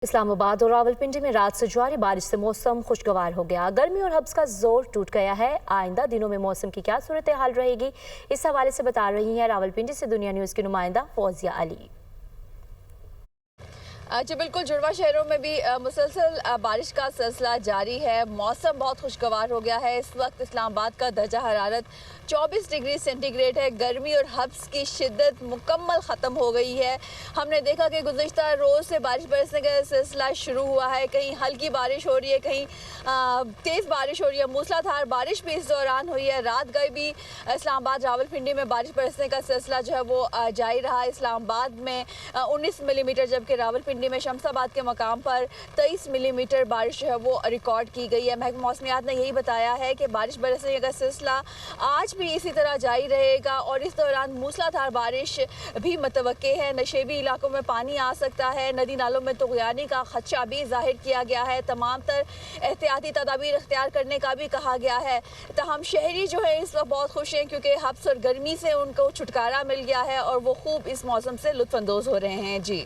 इस्लामाबाद और रावलपिंडी में रात से जारी बारिश से मौसम खुशगवार हो गया। गर्मी और हब्स का जोर टूट गया है। आइंदा दिनों में मौसम की क्या सूरत हाल रहेगी, इस हवाले से बता रही हैं रावलपिंडी से दुनिया न्यूज़ की नुमाइंदा फौजिया अली। जी बिल्कुल, जुड़वा शहरों में भी मुसलसल बारिश का सिलसिला जारी है। मौसम बहुत खुशगवार हो गया है। इस वक्त इस्लामाबाद का दर्जा हरारत 24 डिग्री सेंटीग्रेड है। गर्मी और हब्स की शिद्दत मुकम्मल ख़त्म हो गई है। हमने देखा कि गुज़िश्ता रोज़ से बारिश बरसने का सिलसिला शुरू हुआ है। कहीं हल्की बारिश हो रही है, कहीं तेज़ बारिश हो रही है। मूसलाधार बारिश भी इस दौरान हुई है। रात गए भी इस्लामाबाद रावलपिंडी में बारिश बरसने का सिलसिला जो है वो जारी रहा। इस्लामाबाद में 19 मिलीमीटर, जबकि रावलपिंडी में शमसाबाद के मकाम पर 23 मिलीमीटर बारिश जो है वो रिकॉर्ड की गई है। महकमा मौसमियात ने यही बताया है कि बारिश बरसने का सिलसिला आज भी इसी तरह जारी रहेगा और इस दौरान मूसलाधार बारिश भी मुतवक्के है। नशेबी इलाकों में पानी आ सकता है। नदी नालों में तुग़यानी का खदशा भी ज़ाहिर किया गया है। तमाम तर एहतियाती तदाबीर इख्तियार करने का भी कहा गया है। तहम शहरी जो है इस वक्त बहुत खुश हैं क्योंकि हब्स और गर्मी से उनको छुटकारा मिल गया है और वो खूब इस मौसम से लुत्फ़अंदोज़ हो रहे हैं। जी।